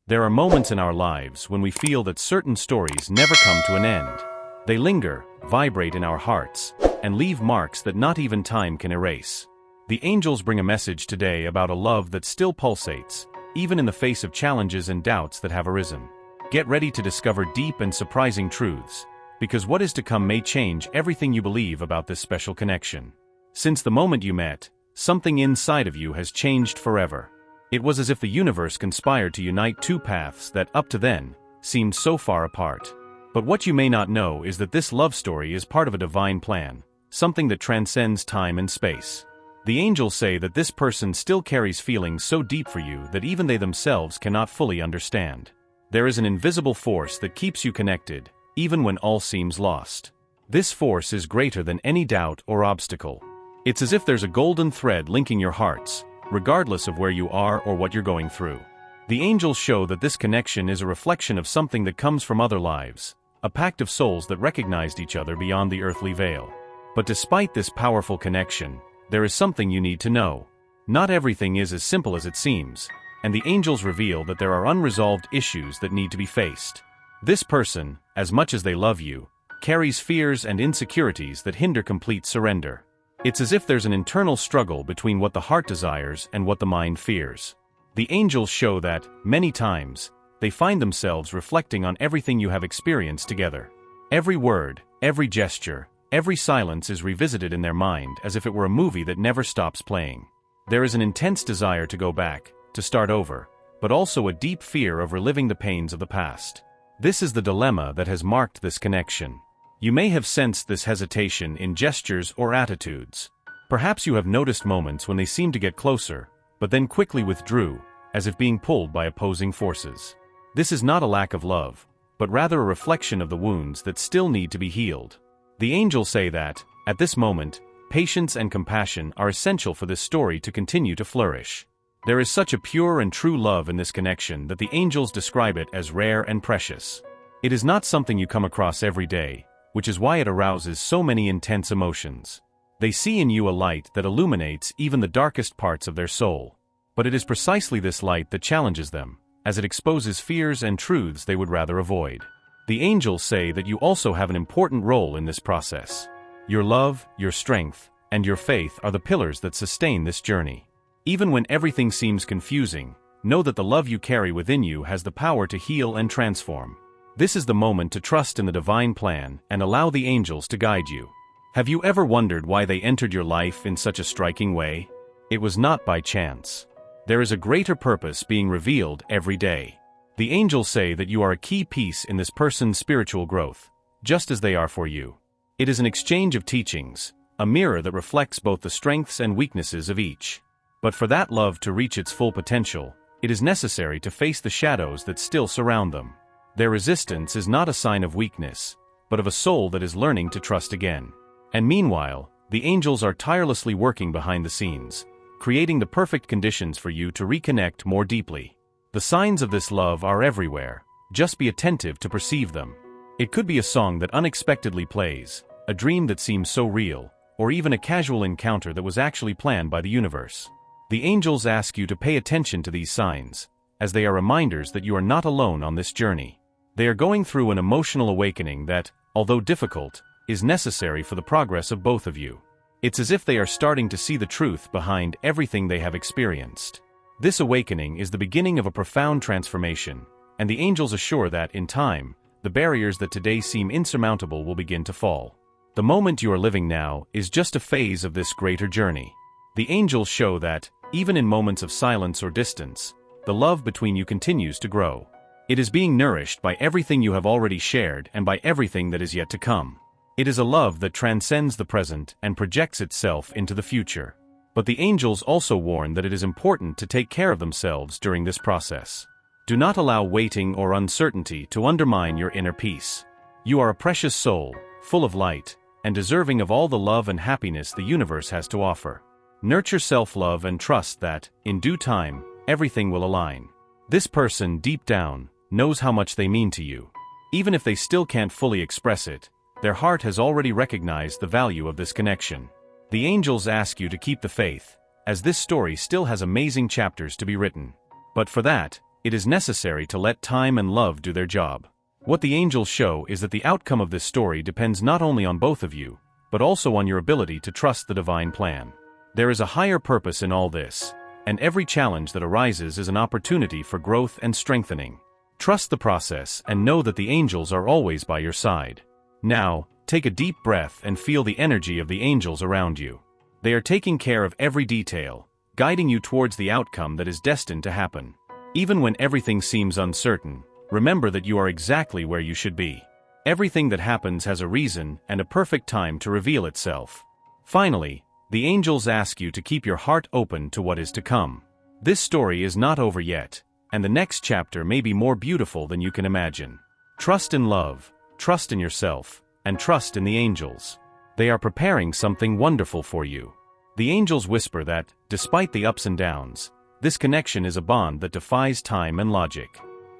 There are moments in our lives when we feel that certain stories never come to an end. They linger, vibrate in our hearts, and leave marks that not even time can erase. The angels bring a message today about a love that still pulsates, even in the face of challenges and doubts that have arisen. Get ready to discover deep and surprising truths, because what is to come may change everything you believe about this special connection. Since the moment you met, something inside of you has changed forever. It was as if the universe conspired to unite two paths that, up to then, seemed so far apart. But what you may not know is that this love story is part of a divine plan, something that transcends time and space. The angels say that this person still carries feelings so deep for you that even they themselves cannot fully understand. There is an invisible force that keeps you connected, even when all seems lost. This force is greater than any doubt or obstacle. It's as if there's a golden thread linking your hearts, regardless of where you are or what you're going through. The angels show that this connection is a reflection of something that comes from other lives, a pact of souls that recognized each other beyond the earthly veil. But despite this powerful connection, there is something you need to know. Not everything is as simple as it seems, and the angels reveal that there are unresolved issues that need to be faced. This person, as much as they love you, carries fears and insecurities that hinder complete surrender. It's as if there's an internal struggle between what the heart desires and what the mind fears. The angels show that, many times, they find themselves reflecting on everything you have experienced together. Every word, every gesture, every silence is revisited in their mind as if it were a movie that never stops playing. There is an intense desire to go back, to start over, but also a deep fear of reliving the pains of the past. This is the dilemma that has marked this connection. You may have sensed this hesitation in gestures or attitudes. Perhaps you have noticed moments when they seemed to get closer, but then quickly withdrew, as if being pulled by opposing forces. This is not a lack of love, but rather a reflection of the wounds that still need to be healed. The angels say that, at this moment, patience and compassion are essential for this story to continue to flourish. There is such a pure and true love in this connection that the angels describe it as rare and precious. It is not something you come across every day, which is why it arouses so many intense emotions. They see in you a light that illuminates even the darkest parts of their soul. But it is precisely this light that challenges them, as it exposes fears and truths they would rather avoid. The angels say that you also have an important role in this process. Your love, your strength, and your faith are the pillars that sustain this journey. Even when everything seems confusing, know that the love you carry within you has the power to heal and transform. This is the moment to trust in the divine plan and allow the angels to guide you. Have you ever wondered why they entered your life in such a striking way? It was not by chance. There is a greater purpose being revealed every day. The angels say that you are a key piece in this person's spiritual growth, just as they are for you. It is an exchange of teachings, a mirror that reflects both the strengths and weaknesses of each. But for that love to reach its full potential, it is necessary to face the shadows that still surround them. Their resistance is not a sign of weakness, but of a soul that is learning to trust again. And meanwhile, the angels are tirelessly working behind the scenes, creating the perfect conditions for you to reconnect more deeply. The signs of this love are everywhere, just be attentive to perceive them. It could be a song that unexpectedly plays, a dream that seems so real, or even a casual encounter that was actually planned by the universe. The angels ask you to pay attention to these signs, as they are reminders that you are not alone on this journey. They are going through an emotional awakening that, although difficult, is necessary for the progress of both of you. It's as if they are starting to see the truth behind everything they have experienced. This awakening is the beginning of a profound transformation, and the angels assure that, in time, the barriers that today seem insurmountable will begin to fall. The moment you are living now is just a phase of this greater journey. The angels show that, even in moments of silence or distance, the love between you continues to grow. It is being nourished by everything you have already shared and by everything that is yet to come. It is a love that transcends the present and projects itself into the future. But the angels also warn that it is important to take care of themselves during this process. Do not allow waiting or uncertainty to undermine your inner peace. You are a precious soul, full of light, and deserving of all the love and happiness the universe has to offer. Nurture self-love and trust that, in due time, everything will align. This person, deep down, knows how much they mean to you. Even if they still can't fully express it, their heart has already recognized the value of this connection. The angels ask you to keep the faith, as this story still has amazing chapters to be written. But for that, it is necessary to let time and love do their job. What the angels show is that the outcome of this story depends not only on both of you, but also on your ability to trust the divine plan. There is a higher purpose in all this, and every challenge that arises is an opportunity for growth and strengthening. Trust the process and know that the angels are always by your side. Now, take a deep breath and feel the energy of the angels around you. They are taking care of every detail, guiding you towards the outcome that is destined to happen. Even when everything seems uncertain, remember that you are exactly where you should be. Everything that happens has a reason and a perfect time to reveal itself. Finally, the angels ask you to keep your heart open to what is to come. This story is not over yet, and the next chapter may be more beautiful than you can imagine. Trust in love, trust in yourself, and trust in the angels. They are preparing something wonderful for you. The angels whisper that, despite the ups and downs, this connection is a bond that defies time and logic.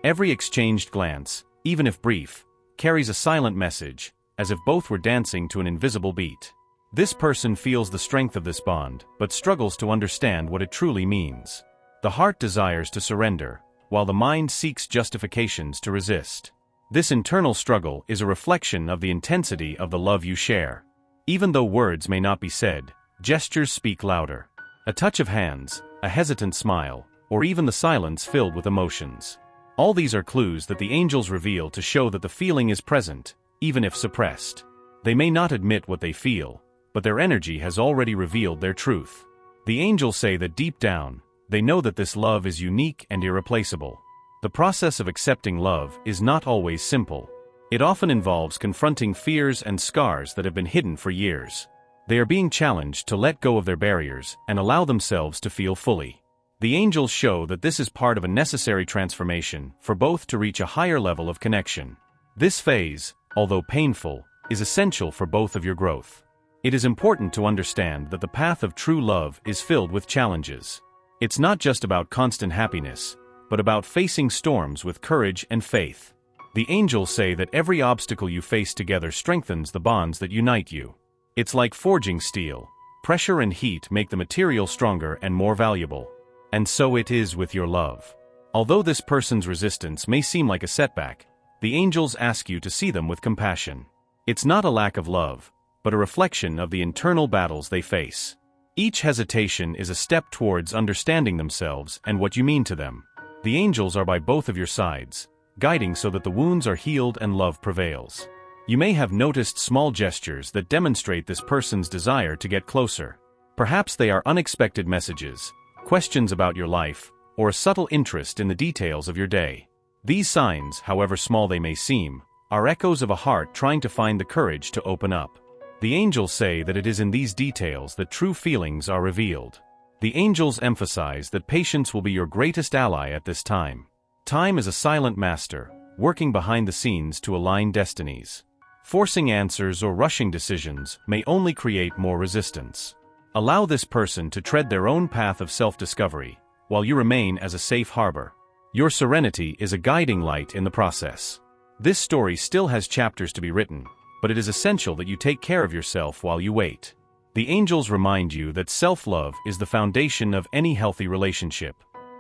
Every exchanged glance, even if brief, carries a silent message, as if both were dancing to an invisible beat. This person feels the strength of this bond, but struggles to understand what it truly means. The heart desires to surrender, while the mind seeks justifications to resist. This internal struggle is a reflection of the intensity of the love you share. Even though words may not be said, gestures speak louder. A touch of hands, a hesitant smile, or even the silence filled with emotions. All these are clues that the angels reveal to show that the feeling is present, even if suppressed. They may not admit what they feel, but their energy has already revealed their truth. The angels say that deep down, they know that this love is unique and irreplaceable. The process of accepting love is not always simple. It often involves confronting fears and scars that have been hidden for years. They are being challenged to let go of their barriers and allow themselves to feel fully. The angels show that this is part of a necessary transformation for both to reach a higher level of connection. This phase, although painful, is essential for both of your growth. It is important to understand that the path of true love is filled with challenges. It's not just about constant happiness, but about facing storms with courage and faith. The angels say that every obstacle you face together strengthens the bonds that unite you. It's like forging steel. Pressure and heat make the material stronger and more valuable. And so it is with your love. Although this person's resistance may seem like a setback, the angels ask you to see them with compassion. It's not a lack of love, but a reflection of the internal battles they face. Each hesitation is a step towards understanding themselves and what you mean to them. The angels are by both of your sides, guiding so that the wounds are healed and love prevails. You may have noticed small gestures that demonstrate this person's desire to get closer. Perhaps they are unexpected messages, questions about your life, or a subtle interest in the details of your day. These signs, however small they may seem, are echoes of a heart trying to find the courage to open up. The angels say that it is in these details that true feelings are revealed. The angels emphasize that patience will be your greatest ally at this time. Time is a silent master, working behind the scenes to align destinies. Forcing answers or rushing decisions may only create more resistance. Allow this person to tread their own path of self-discovery, while you remain as a safe harbor. Your serenity is a guiding light in the process. This story still has chapters to be written, but it is essential that you take care of yourself while you wait. The angels remind you that self-love is the foundation of any healthy relationship.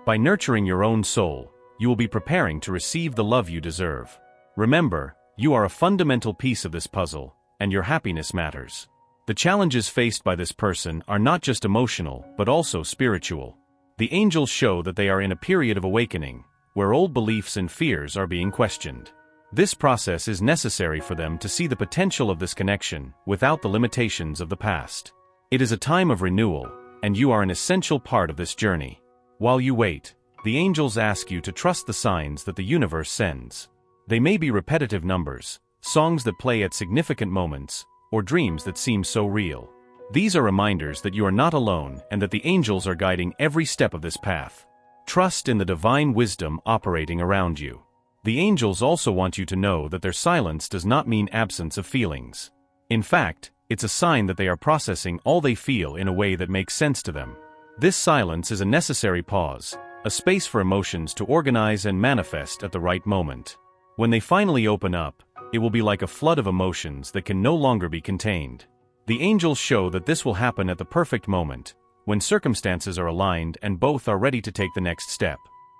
By nurturing your own soul, you will be preparing to receive the love you deserve. Remember, you are a fundamental piece of this puzzle, and your happiness matters. The challenges faced by this person are not just emotional, but also spiritual. The angels show that they are in a period of awakening, where old beliefs and fears are being questioned. This process is necessary for them to see the potential of this connection without the limitations of the past. It is a time of renewal, and you are an essential part of this journey. While you wait, the angels ask you to trust the signs that the universe sends. They may be repetitive numbers, songs that play at significant moments, or dreams that seem so real. These are reminders that you are not alone and that the angels are guiding every step of this path. Trust in the divine wisdom operating around you. The angels also want you to know that their silence does not mean absence of feelings. In fact, it's a sign that they are processing all they feel in a way that makes sense to them. This silence is a necessary pause, a space for emotions to organize and manifest at the right moment. When they finally open up, it will be like a flood of emotions that can no longer be contained. The angels show that this will happen at the perfect moment, when circumstances are aligned and both are ready to take the next step.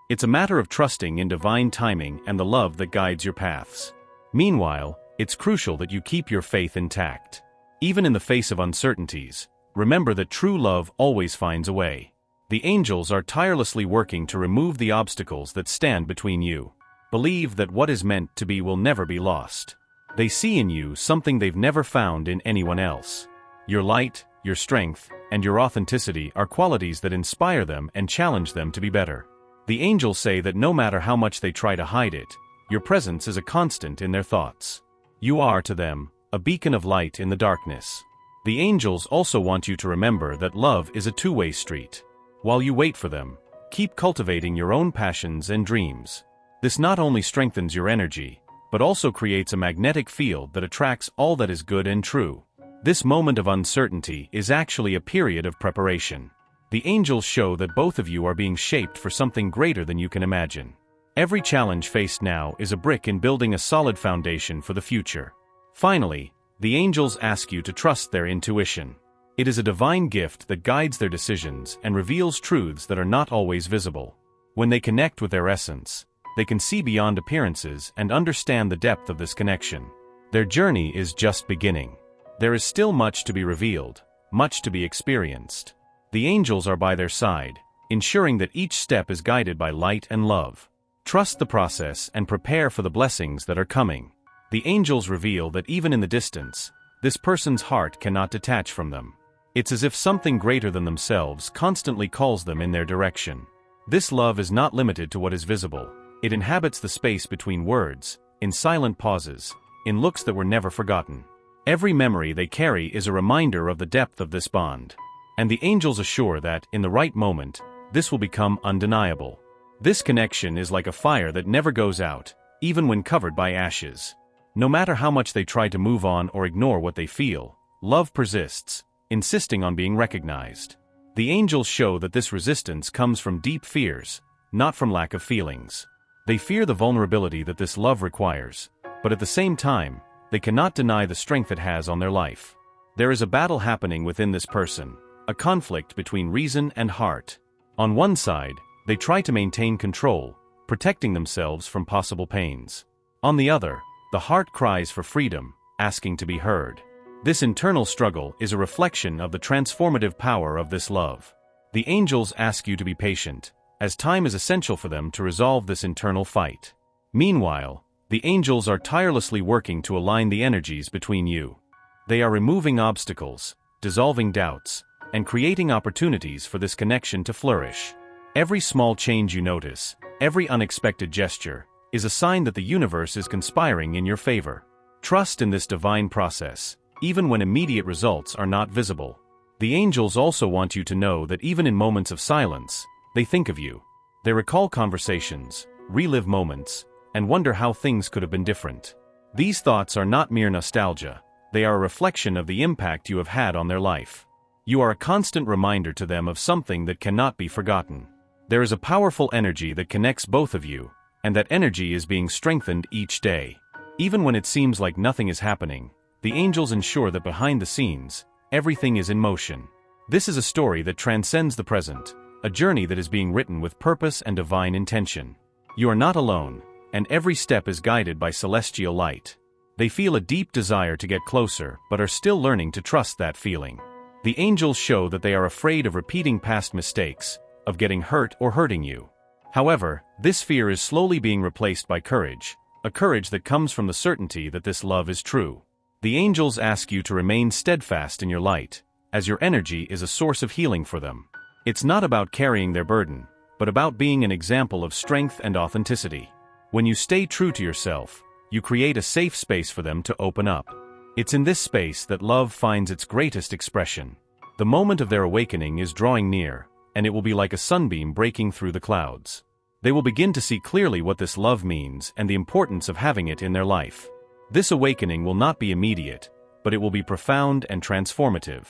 It's a matter of trusting in divine timing and the love that guides your paths. Meanwhile, it's crucial that you keep your faith intact. Even in the face of uncertainties, remember that true love always finds a way. The angels are tirelessly working to remove the obstacles that stand between you. Believe that what is meant to be will never be lost. They see in you something they've never found in anyone else. Your light, your strength, and your authenticity are qualities that inspire them and challenge them to be better. The angels say that no matter how much they try to hide it, your presence is a constant in their thoughts. You are, to them, a beacon of light in the darkness. The angels also want you to remember that love is a two-way street. While you wait for them, keep cultivating your own passions and dreams. This not only strengthens your energy, but also creates a magnetic field that attracts all that is good and true. This moment of uncertainty is actually a period of preparation. The angels show that both of you are being shaped for something greater than you can imagine. Every challenge faced now is a brick in building a solid foundation for the future. Finally, the angels ask you to trust their intuition. It is a divine gift that guides their decisions and reveals truths that are not always visible. When they connect with their essence, they can see beyond appearances and understand the depth of this connection. Their journey is just beginning. There is still much to be revealed, much to be experienced. The angels are by their side, ensuring that each step is guided by light and love. Trust the process and prepare for the blessings that are coming. The angels reveal that even in the distance, this person's heart cannot detach from them. It's as if something greater than themselves constantly calls them in their direction. This love is not limited to what is visible. It inhabits the space between words, in silent pauses, in looks that were never forgotten. Every memory they carry is a reminder of the depth of this bond. And the angels assure that, in the right moment, this will become undeniable. This connection is like a fire that never goes out, even when covered by ashes. No matter how much they try to move on or ignore what they feel, love persists, insisting on being recognized. The angels show that this resistance comes from deep fears, not from lack of feelings. They fear the vulnerability that this love requires, but at the same time, they cannot deny the strength it has on their life. There is a battle happening within this person, a conflict between reason and heart. On one side, they try to maintain control, protecting themselves from possible pains. On the other, the heart cries for freedom, asking to be heard. This internal struggle is a reflection of the transformative power of this love. The angels ask you to be patient, as time is essential for them to resolve this internal fight. Meanwhile, the angels are tirelessly working to align the energies between you. They are removing obstacles, dissolving doubts, and creating opportunities for this connection to flourish. Every small change you notice, every unexpected gesture, is a sign that the universe is conspiring in your favor. Trust in this divine process, even when immediate results are not visible. The angels also want you to know that even in moments of silence, they think of you. They recall conversations, relive moments, and wonder how things could have been different. These thoughts are not mere nostalgia, they are a reflection of the impact you have had on their life. You are a constant reminder to them of something that cannot be forgotten. There is a powerful energy that connects both of you, and that energy is being strengthened each day. Even when it seems like nothing is happening, the angels ensure that behind the scenes, everything is in motion. This is a story that transcends the present, a journey that is being written with purpose and divine intention. You are not alone, and every step is guided by celestial light. They feel a deep desire to get closer, but are still learning to trust that feeling. The angels show that they are afraid of repeating past mistakes, of getting hurt or hurting you. However, this fear is slowly being replaced by courage, a courage that comes from the certainty that this love is true. The angels ask you to remain steadfast in your light, as your energy is a source of healing for them. It's not about carrying their burden, but about being an example of strength and authenticity. When you stay true to yourself, you create a safe space for them to open up. It's in this space that love finds its greatest expression. The moment of their awakening is drawing near, and it will be like a sunbeam breaking through the clouds. They will begin to see clearly what this love means and the importance of having it in their life. This awakening will not be immediate, but it will be profound and transformative.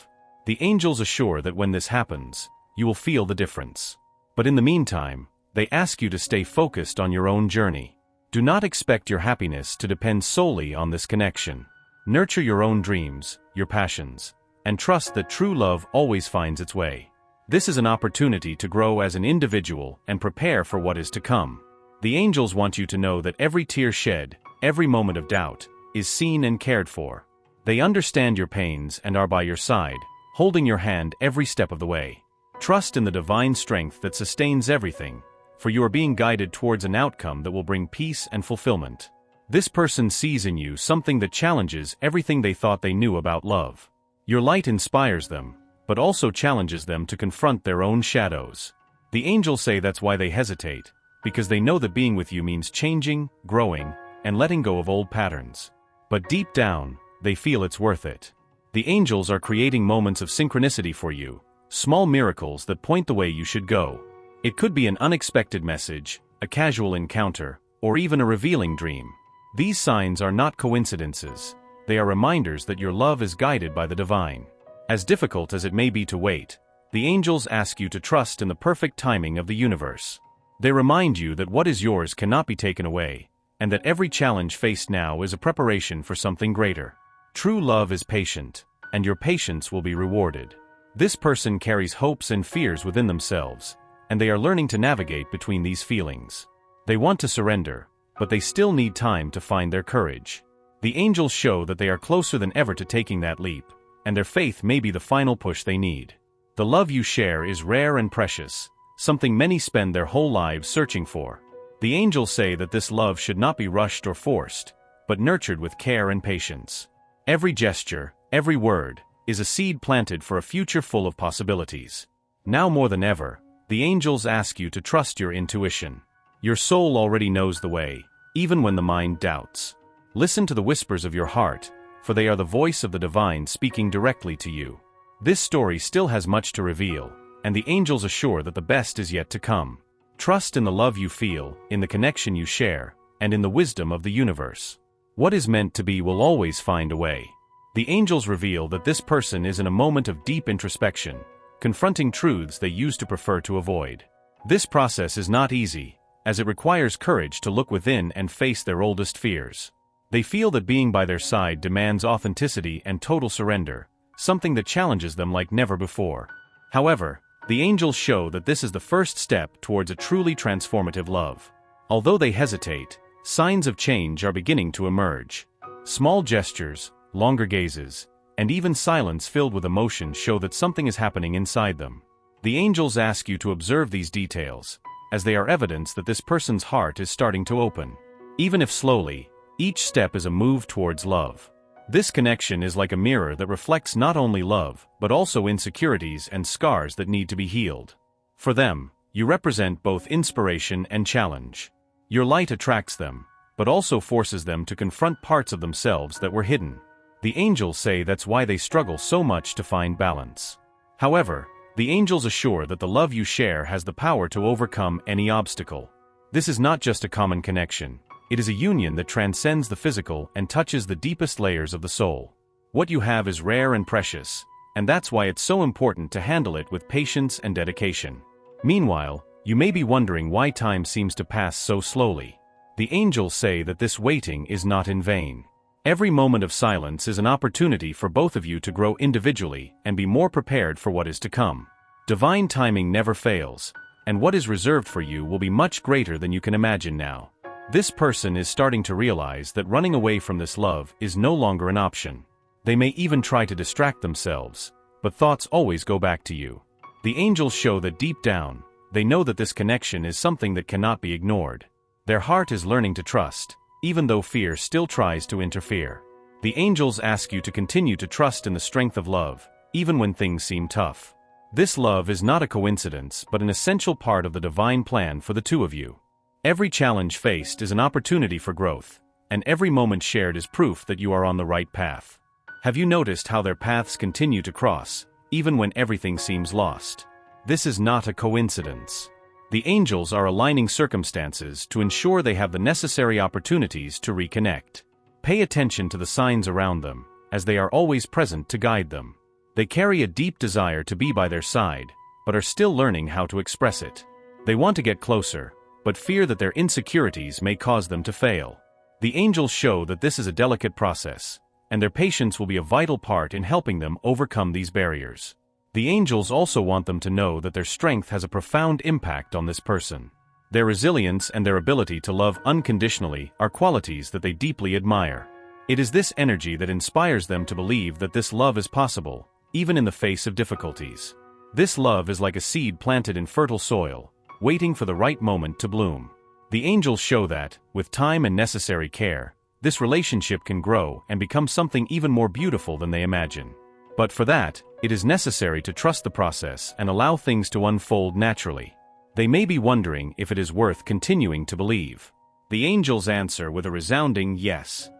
The angels assure that when this happens, you will feel the difference. But in the meantime, they ask you to stay focused on your own journey. Do not expect your happiness to depend solely on this connection. Nurture your own dreams, your passions, and trust that true love always finds its way. This is an opportunity to grow as an individual and prepare for what is to come. The angels want you to know that every tear shed, every moment of doubt, is seen and cared for. They understand your pains and are by your side, holding your hand every step of the way. Trust in the divine strength that sustains everything, for you are being guided towards an outcome that will bring peace and fulfillment. This person sees in you something that challenges everything they thought they knew about love. Your light inspires them, but also challenges them to confront their own shadows. The angels say that's why they hesitate, because they know that being with you means changing, growing, and letting go of old patterns. But deep down, they feel it's worth it. The angels are creating moments of synchronicity for you, small miracles that point the way you should go. It could be an unexpected message, a casual encounter, or even a revealing dream. These signs are not coincidences. They are reminders that your love is guided by the divine. As difficult as it may be to wait, the angels ask you to trust in the perfect timing of the universe. They remind you that what is yours cannot be taken away, and that every challenge faced now is a preparation for something greater. True love is patient, and your patience will be rewarded. This person carries hopes and fears within themselves, and they are learning to navigate between these feelings. They want to surrender, but they still need time to find their courage. The angels show that they are closer than ever to taking that leap, and their faith may be the final push they need. The love you share is rare and precious, something many spend their whole lives searching for. The angels say that this love should not be rushed or forced, but nurtured with care and patience. Every gesture, every word, is a seed planted for a future full of possibilities. Now more than ever, the angels ask you to trust your intuition. Your soul already knows the way, even when the mind doubts. Listen to the whispers of your heart, for they are the voice of the divine speaking directly to you. This story still has much to reveal, and the angels assure that the best is yet to come. Trust in the love you feel, in the connection you share, and in the wisdom of the universe. What is meant to be will always find a way. The angels reveal that this person is in a moment of deep introspection, confronting truths they used to prefer to avoid. This process is not easy, as it requires courage to look within and face their oldest fears. They feel that being by their side demands authenticity and total surrender, something that challenges them like never before. However, the angels show that this is the first step towards a truly transformative love. Although they hesitate, signs of change are beginning to emerge. Small gestures, longer gazes, and even silence filled with emotion show that something is happening inside them. The angels ask you to observe these details, as they are evidence that this person's heart is starting to open. Even if slowly, each step is a move towards love. This connection is like a mirror that reflects not only love, but also insecurities and scars that need to be healed. For them, you represent both inspiration and challenge. Your light attracts them, but also forces them to confront parts of themselves that were hidden. The angels say that's why they struggle so much to find balance. However, the angels assure that the love you share has the power to overcome any obstacle. This is not just a common connection. It is a union that transcends the physical and touches the deepest layers of the soul. What you have is rare and precious, and that's why it's so important to handle it with patience and dedication. Meanwhile, you may be wondering why time seems to pass so slowly. The angels say that this waiting is not in vain. Every moment of silence is an opportunity for both of you to grow individually and be more prepared for what is to come. Divine timing never fails, and what is reserved for you will be much greater than you can imagine now. This person is starting to realize that running away from this love is no longer an option. They may even try to distract themselves, but thoughts always go back to you. The angels show that deep down, they know that this connection is something that cannot be ignored. Their heart is learning to trust, even though fear still tries to interfere. The angels ask you to continue to trust in the strength of love, even when things seem tough. This love is not a coincidence but an essential part of the divine plan for the two of you. Every challenge faced is an opportunity for growth, and every moment shared is proof that you are on the right path. Have you noticed how their paths continue to cross, even when everything seems lost? This is not a coincidence. The angels are aligning circumstances to ensure they have the necessary opportunities to reconnect. Pay attention to the signs around them, as they are always present to guide them. They carry a deep desire to be by their side, but are still learning how to express it. They want to get closer, but fear that their insecurities may cause them to fail. The angels show that this is a delicate process, and their patience will be a vital part in helping them overcome these barriers. The angels also want them to know that their strength has a profound impact on this person. Their resilience and their ability to love unconditionally are qualities that they deeply admire. It is this energy that inspires them to believe that this love is possible, even in the face of difficulties. This love is like a seed planted in fertile soil, waiting for the right moment to bloom. The angels show that, with time and necessary care, this relationship can grow and become something even more beautiful than they imagine. But for that, it is necessary to trust the process and allow things to unfold naturally. They may be wondering if it is worth continuing to believe. The angels answer with a resounding yes.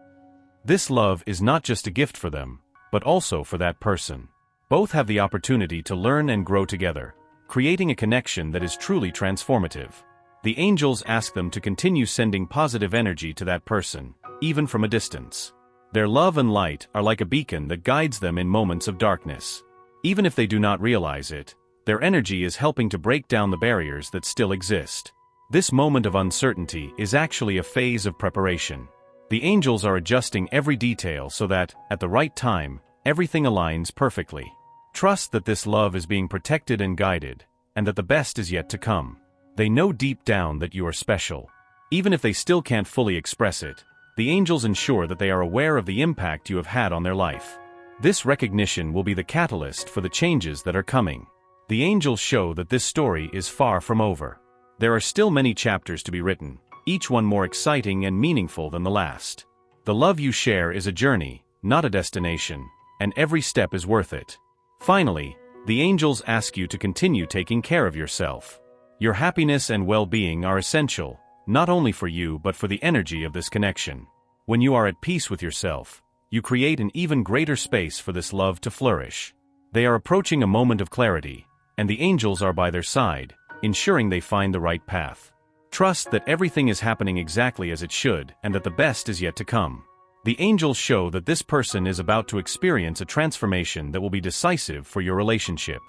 This love is not just a gift for them, but also for that person. Both have the opportunity to learn and grow together, creating a connection that is truly transformative. The angels ask them to continue sending positive energy to that person, even from a distance. Their love and light are like a beacon that guides them in moments of darkness. Even if they do not realize it, their energy is helping to break down the barriers that still exist. This moment of uncertainty is actually a phase of preparation. The angels are adjusting every detail so that, at the right time, everything aligns perfectly. Trust that this love is being protected and guided, and that the best is yet to come. They know deep down that you are special. Even if they still can't fully express it, the angels ensure that they are aware of the impact you have had on their life. This recognition will be the catalyst for the changes that are coming. The angels show that this story is far from over. There are still many chapters to be written, each one more exciting and meaningful than the last. The love you share is a journey, not a destination, and every step is worth it. Finally, the angels ask you to continue taking care of yourself. Your happiness and well-being are essential, not only for you but for the energy of this connection. When you are at peace with yourself, you create an even greater space for this love to flourish. They are approaching a moment of clarity, and the angels are by their side, ensuring they find the right path. Trust that everything is happening exactly as it should and that the best is yet to come. The angels show that this person is about to experience a transformation that will be decisive for your relationship.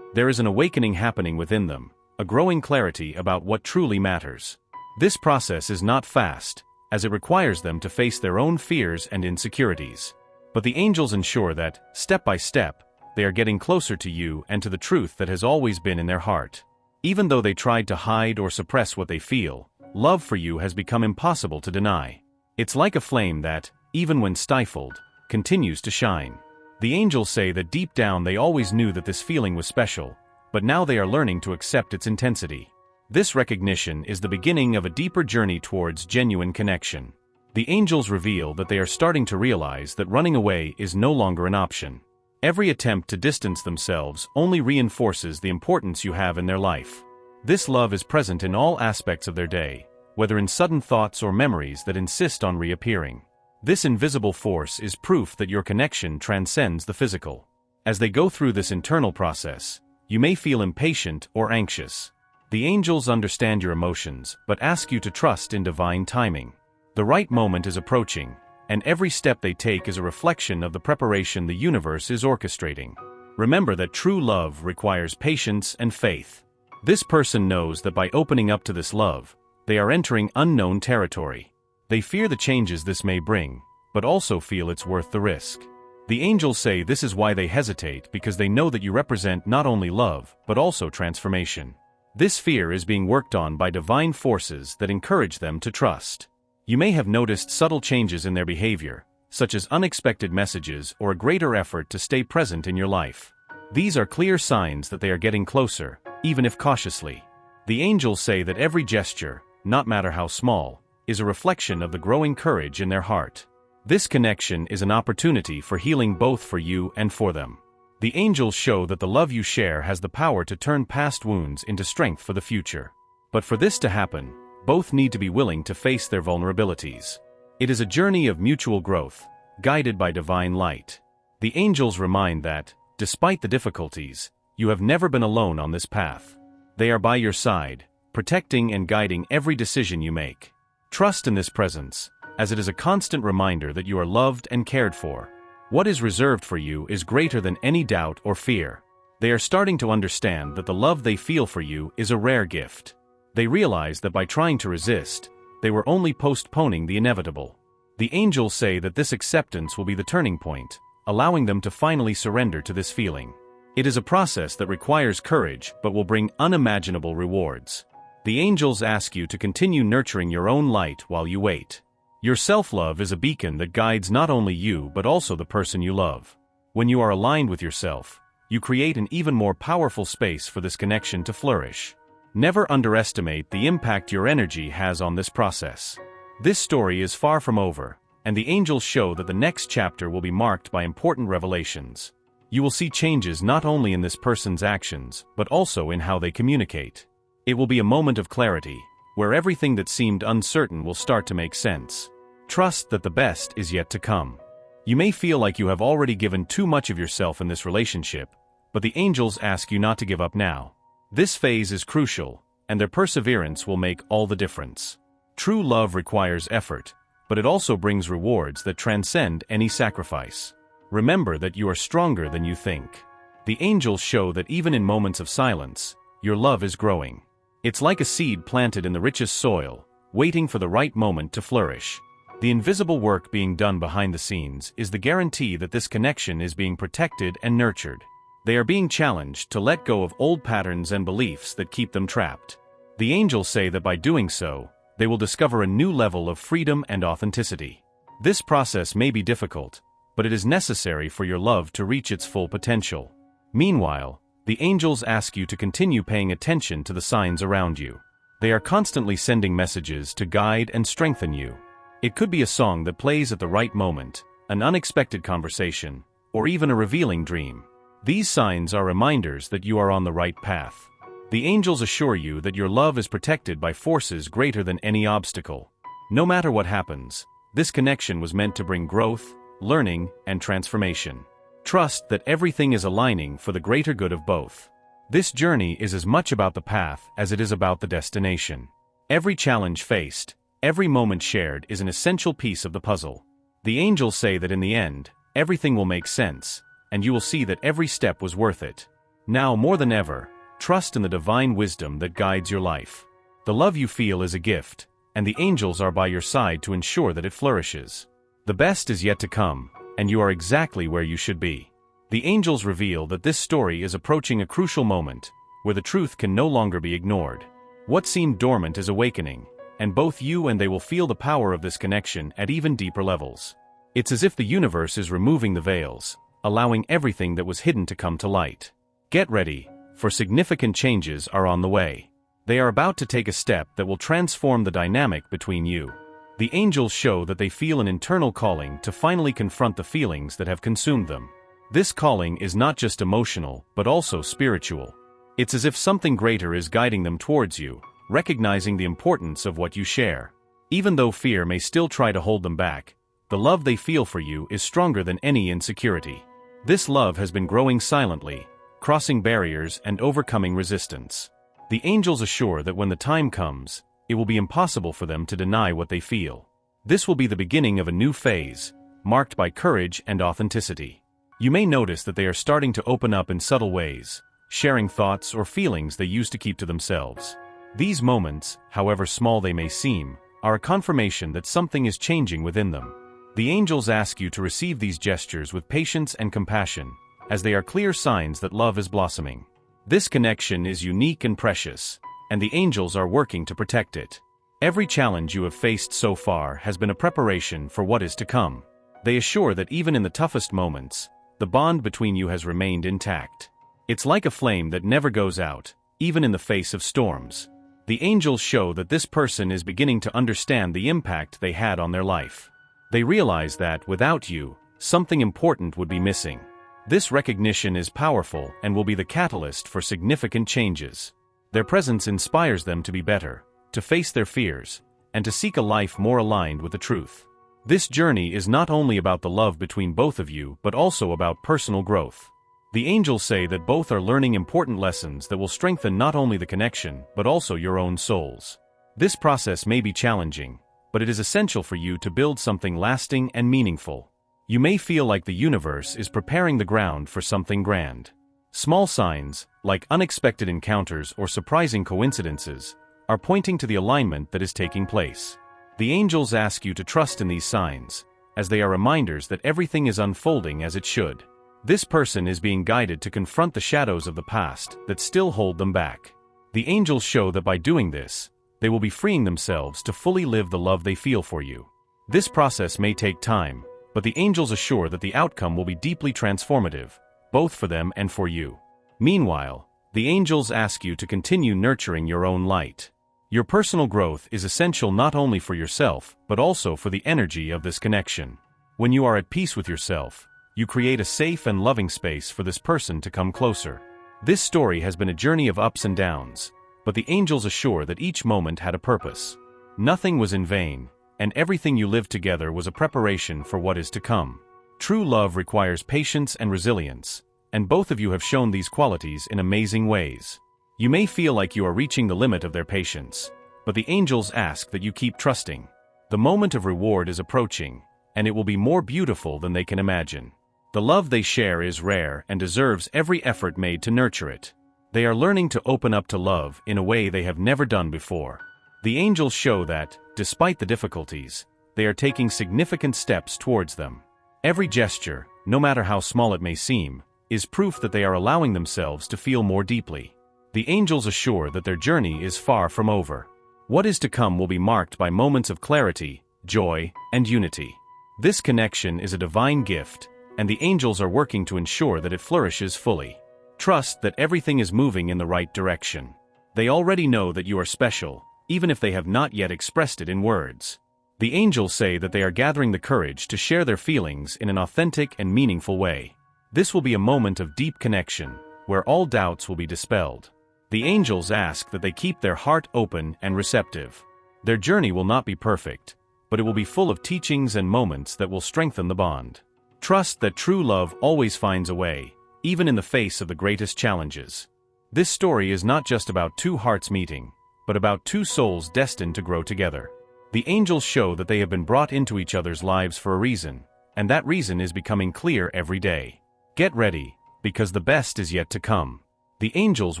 There is an awakening happening within them, a growing clarity about what truly matters. This process is not fast, as it requires them to face their own fears and insecurities. But the angels ensure that, step by step, they are getting closer to you and to the truth that has always been in their heart. Even though they tried to hide or suppress what they feel, love for you has become impossible to deny. It's like a flame that, even when stifled, continues to shine. The angels say that deep down they always knew that this feeling was special, but now they are learning to accept its intensity. This recognition is the beginning of a deeper journey towards genuine connection. The angels reveal that they are starting to realize that running away is no longer an option. Every attempt to distance themselves only reinforces the importance you have in their life. This love is present in all aspects of their day, whether in sudden thoughts or memories that insist on reappearing. This invisible force is proof that your connection transcends the physical. As they go through this internal process, you may feel impatient or anxious. The angels understand your emotions, but ask you to trust in divine timing. The right moment is approaching, and every step they take is a reflection of the preparation the universe is orchestrating. Remember that true love requires patience and faith. This person knows that by opening up to this love, they are entering unknown territory. They fear the changes this may bring, but also feel it's worth the risk. The angels say this is why they hesitate, because they know that you represent not only love, but also transformation. This fear is being worked on by divine forces that encourage them to trust. You may have noticed subtle changes in their behavior, such as unexpected messages or a greater effort to stay present in your life. These are clear signs that they are getting closer, even if cautiously. The angels say that every gesture, no matter how small, is a reflection of the growing courage in their heart. This connection is an opportunity for healing both for you and for them. The angels show that the love you share has the power to turn past wounds into strength for the future. But for this to happen, both need to be willing to face their vulnerabilities. It is a journey of mutual growth, guided by divine light. The angels remind that, despite the difficulties, you have never been alone on this path. They are by your side, protecting and guiding every decision you make. Trust in this presence, as it is a constant reminder that you are loved and cared for. What is reserved for you is greater than any doubt or fear. They are starting to understand that the love they feel for you is a rare gift. They realize that by trying to resist, they were only postponing the inevitable. The angels say that this acceptance will be the turning point, allowing them to finally surrender to this feeling. It is a process that requires courage but will bring unimaginable rewards. The angels ask you to continue nurturing your own light while you wait. Your self-love is a beacon that guides not only you but also the person you love. When you are aligned with yourself, you create an even more powerful space for this connection to flourish. Never underestimate the impact your energy has on this process. This story is far from over, and the angels show that the next chapter will be marked by important revelations. You will see changes not only in this person's actions, but also in how they communicate. It will be a moment of clarity, where everything that seemed uncertain will start to make sense. Trust that the best is yet to come. You may feel like you have already given too much of yourself in this relationship, but the angels ask you not to give up now. This phase is crucial, and their perseverance will make all the difference. True love requires effort, but it also brings rewards that transcend any sacrifice. Remember that you are stronger than you think. The angels show that even in moments of silence, your love is growing. It's like a seed planted in the richest soil, waiting for the right moment to flourish. The invisible work being done behind the scenes is the guarantee that this connection is being protected and nurtured. They are being challenged to let go of old patterns and beliefs that keep them trapped. The angels say that by doing so, they will discover a new level of freedom and authenticity. This process may be difficult, but it is necessary for your love to reach its full potential. Meanwhile, the angels ask you to continue paying attention to the signs around you. They are constantly sending messages to guide and strengthen you. It could be a song that plays at the right moment, an unexpected conversation, or even a revealing dream. These signs are reminders that you are on the right path. The angels assure you that your love is protected by forces greater than any obstacle. No matter what happens, this connection was meant to bring growth, learning, and transformation. Trust that everything is aligning for the greater good of both. This journey is as much about the path as it is about the destination. Every challenge faced, every moment shared is an essential piece of the puzzle. The angels say that in the end, everything will make sense, and you will see that every step was worth it. Now more than ever, trust in the divine wisdom that guides your life. The love you feel is a gift, and the angels are by your side to ensure that it flourishes. The best is yet to come, and you are exactly where you should be. The angels reveal that this story is approaching a crucial moment, where the truth can no longer be ignored. What seemed dormant is awakening, and both you and they will feel the power of this connection at even deeper levels. It's as if the universe is removing the veils, allowing everything that was hidden to come to light. Get ready, for significant changes are on the way. They are about to take a step that will transform the dynamic between you. The angels show that they feel an internal calling to finally confront the feelings that have consumed them. This calling is not just emotional, but also spiritual. It's as if something greater is guiding them towards you, recognizing the importance of what you share. Even though fear may still try to hold them back, the love they feel for you is stronger than any insecurity. This love has been growing silently, crossing barriers and overcoming resistance. The angels assure that when the time comes, it will be impossible for them to deny what they feel. This will be the beginning of a new phase, marked by courage and authenticity. You may notice that they are starting to open up in subtle ways, sharing thoughts or feelings they used to keep to themselves. These moments, however small they may seem, are a confirmation that something is changing within them. The angels ask you to receive these gestures with patience and compassion, as they are clear signs that love is blossoming. This connection is unique and precious, and the angels are working to protect it. Every challenge you have faced so far has been a preparation for what is to come. They assure that even in the toughest moments, the bond between you has remained intact. It's like a flame that never goes out, even in the face of storms. The angels show that this person is beginning to understand the impact they had on their life. They realize that, without you, something important would be missing. This recognition is powerful and will be the catalyst for significant changes. Their presence inspires them to be better, to face their fears, and to seek a life more aligned with the truth. This journey is not only about the love between both of you but also about personal growth. The angels say that both are learning important lessons that will strengthen not only the connection but also your own souls. This process may be challenging, but it is essential for you to build something lasting and meaningful. You may feel like the universe is preparing the ground for something grand. Small signs, like unexpected encounters or surprising coincidences, are pointing to the alignment that is taking place. The angels ask you to trust in these signs, as they are reminders that everything is unfolding as it should. This person is being guided to confront the shadows of the past that still hold them back. The angels show that by doing this, they will be freeing themselves to fully live the love they feel for you. This process may take time, but the angels assure that the outcome will be deeply transformative, both for them and for you. Meanwhile, the angels ask you to continue nurturing your own light. Your personal growth is essential not only for yourself, but also for the energy of this connection. When you are at peace with yourself, you create a safe and loving space for this person to come closer. This story has been a journey of ups and downs, but the angels assure that each moment had a purpose. Nothing was in vain, and everything you lived together was a preparation for what is to come. True love requires patience and resilience, and both of you have shown these qualities in amazing ways. You may feel like you are reaching the limit of their patience, but the angels ask that you keep trusting. The moment of reward is approaching, and it will be more beautiful than they can imagine. The love they share is rare and deserves every effort made to nurture it. They are learning to open up to love in a way they have never done before. The angels show that, despite the difficulties, they are taking significant steps towards them. Every gesture, no matter how small it may seem, is proof that they are allowing themselves to feel more deeply. The angels assure that their journey is far from over. What is to come will be marked by moments of clarity, joy, and unity. This connection is a divine gift, and the angels are working to ensure that it flourishes fully. Trust that everything is moving in the right direction. They already know that you are special, even if they have not yet expressed it in words. The angels say that they are gathering the courage to share their feelings in an authentic and meaningful way. This will be a moment of deep connection, where all doubts will be dispelled. The angels ask that they keep their heart open and receptive. Their journey will not be perfect, but it will be full of teachings and moments that will strengthen the bond. Trust that true love always finds a way, even in the face of the greatest challenges. This story is not just about two hearts meeting, but about two souls destined to grow together. The angels show that they have been brought into each other's lives for a reason, and that reason is becoming clear every day. Get ready, because the best is yet to come. The angels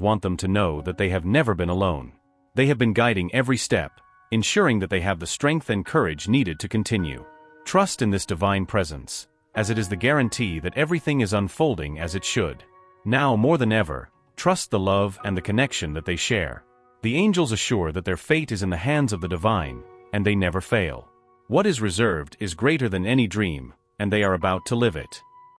want them to know that they have never been alone. They have been guiding every step, ensuring that they have the strength and courage needed to continue. Trust in this divine presence, as it is the guarantee that everything is unfolding as it should. Now more than ever, trust the love and the connection that they share. The angels assure that their fate is in the hands of the divine, and they never fail. What is reserved is greater than any dream, and they are about to live it.